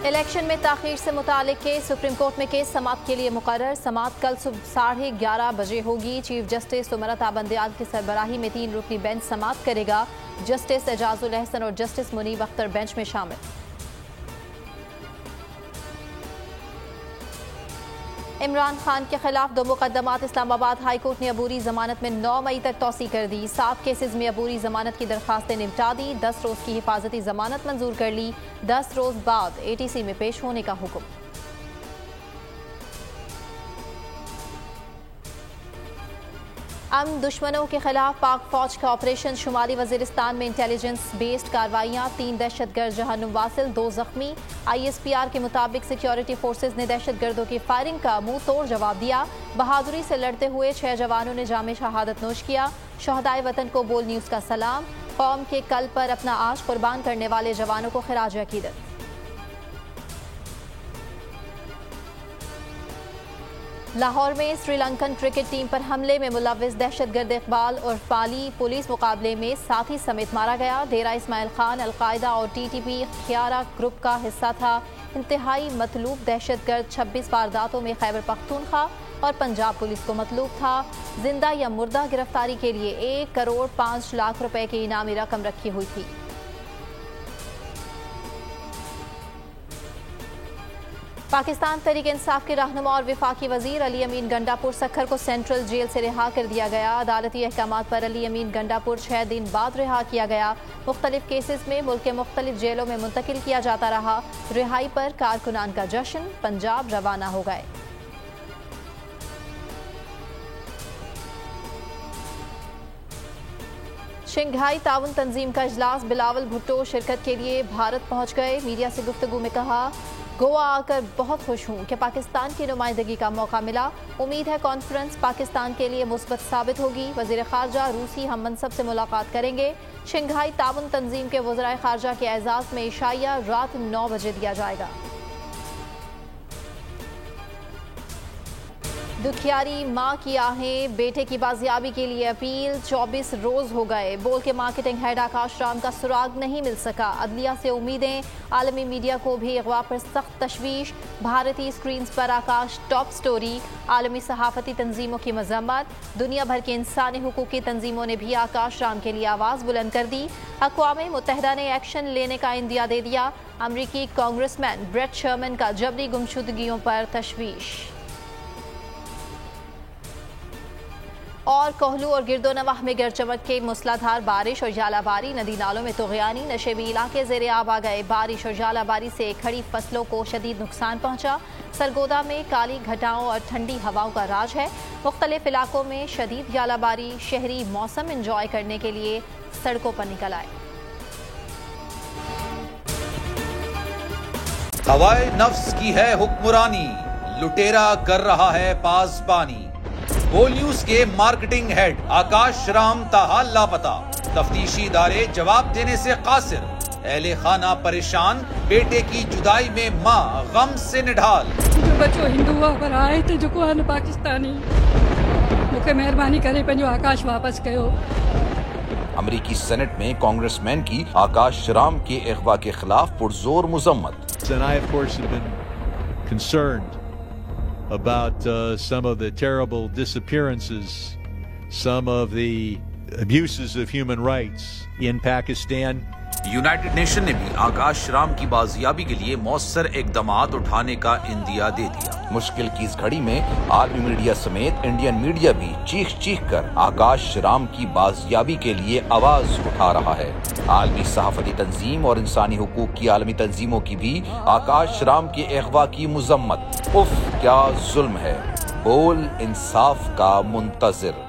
Election में ताखीर से मुतालिक केस सुप्रीम कोर्ट में केस समाअत के लिए मुकर्रर। समाअत कल सुबह 11:30 बजे होगी। चीफ जस्टिस उमरत आबंदियाल की सरबराही में 3 रुकनी बेंच समाअत करेगा। जस्टिस एजाजुल अहसन और जस्टिस मुनीब अख्तर बेंच में शामिल। इमरान खान के खिलाफ 2 मुकदमात। इस्लामाबाद हाई कोर्ट ने अबूरी जमानत में 9 मई तक तौसी कर दी। 7 केसेस में अबूरी जमानत की दरखास्तें निपटा दी। 10 रोज की हिफाजती जमानत मंजूर कर ली। 10 रोज बाद ATC में पेश होने का हुक्म। दुश्मनों के खिलाफ पाक फौज का ऑपरेशन। शुमाली वजीरिस्तान में इंटेलिजेंस बेस्ड कार्रवाइयाँ। 3 दहशतगर्द जहन्नुम वासिल, 2 जख्मी। ISPR के मुताबिक सिक्योरिटी फोर्सेज ने दहशतगर्दों की फायरिंग का मुंह तोड़ जवाब दिया। बहादुरी से लड़ते हुए 6 जवानों ने जामे शहादत नोश किया। शहदाए वतन को बोल न्यूज़ का सलाम। कौम के कल पर अपना आश कुर्बान करने वाले जवानों को खिराज अकीदत। लाहौर में श्रीलंकन क्रिकेट टीम पर हमले में मुलव्विस दहशतगर्द इकबाल और पाली पुलिस मुकाबले में साथी समेत मारा गया। डेरा इस्माइल खान अलकायदा और TTP खियारा ग्रुप का हिस्सा था। इंतहाई मतलूब दहशतगर्द 26 वारदातों में खैबर पख्तूनख्वा और पंजाब पुलिस को मतलूब था। जिंदा या मुर्दा गिरफ्तारी के लिए 1 करोड़ 5 लाख रुपए की इनामी रकम रखी हुई थी। पाकिस्तान तहरीक इंसाफ के रहनुमा और वफाकी वजीर अली अमीन गंडापुर सखर को सेंट्रल जेल से रिहा कर दिया गया। अदालती अहकामात पर अली अमीन गंडापुर 6 दिन बाद रिहा किया गया। मुख्तलिफ केसेस में मुल्क के मुख्तलिफ जेलों में मुंतकिल किया जाता रहा। रिहाई पर कारकुनान का जश्न। पंजाब रवाना हो गए। शंघाई ताउन तंजीम का इजलास। बिलावल भुट्टो शिरकत के लिए भारत पहुंच गए। मीडिया से गुफ्तगू में कहा, गोवा आकर बहुत खुश हूँ कि पाकिस्तान की नुमाइंदगी का मौका मिला। उम्मीद है कॉन्फ्रेंस पाकिस्तान के लिए मुस्बत साबित होगी। वज़ीर ख़ारजा रूसी हम मनसब से मुलाकात करेंगे। शंघाई ताउन तंजीम के वज़राए ख़ारजा के एजाज़ में इशाया रात 9 बजे दिया जाएगा। दुखियारी माँ की आहें। बेटे की बाजियाबी के लिए अपील। 24 रोज हो गए। बोल के मार्केटिंग हेड आकाश राम का सुराग नहीं मिल सका। अदलिया से उम्मीदें। आलमी मीडिया को भी अगवा पर सख्त तशवीश। भारतीय स्क्रीन पर आकाश टॉप स्टोरी। आलमी सहाफती तंजीमों की मजम्मत। दुनिया भर की इंसानी हुकूक की तंजीमों ने भी आकाश राम के लिए आवाज़ बुलंद कर दी। अक़वाम मुत्तहिदा ने एक्शन लेने का इंदिया दे दिया। अमरीकी कांग्रेसमैन ब्रेट शर्मन का जबरी गुमशुदगियों पर तशवीश। और कोहलू और गिरदोनवाह में गरचमक के मूसलाधार बारिश और जालाबारी। नदी नालों में तुग़यानी। नशेबी इलाके ज़ेरे आब आ गए। बारिश और जालाबारी से खड़ी फसलों को शदीद नुकसान पहुंचा। सरगोदा में काली घटाओं और ठंडी हवाओं का राज है। मुख्तलिफ इलाकों में शदीद जालाबारी। शहरी मौसम इंजॉय करने के लिए सड़कों पर निकल आए। हवाए नफ्स की है हुक्मरानी। लुटेरा कर रहा है पासबानी। बोल न्यूज के मार्केटिंग हेड आकाश राम ताहा लापता। तफ्तीशी इदारे जवाब देने से कासिर। अहले खाना परेशान। बेटे की जुदाई में माँ गम से निढाल। जो बच्चो हिंदू पर आए थे जो को पाकिस्तानी मुझे मेहरबानी करे पंहिंजो आकाश वापस कयो। अमरीकी सेनेट में कांग्रेसमैन की आकाश राम के अगवा के खिलाफ पुरजोर मुजम्मत। About some of the terrible disappearances, some of the abuses of human rights in Pakistan. United nation ने भी आकाश राम की बाजियाबी के लिए मौसर इकदामात उठाने का इंदिया दे दिया। मुश्किल की इस घड़ी में आलमी मीडिया समेत इंडियन मीडिया भी चीख चीख कर आकाश राम की बाजियाबी के लिए आवाज उठा रहा है। आलमी सहाफती तंजीम और इंसानी हुकूक की आलमी तंजीमों की भी आकाश राम के अगवा की मुजम्मत। उफ क्या जुल्म है। बोल इंसाफ का मुंतजिर।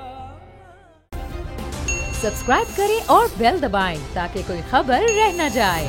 सब्सक्राइब करें और बेल दबाएं ताकि कोई खबर रह न जाए।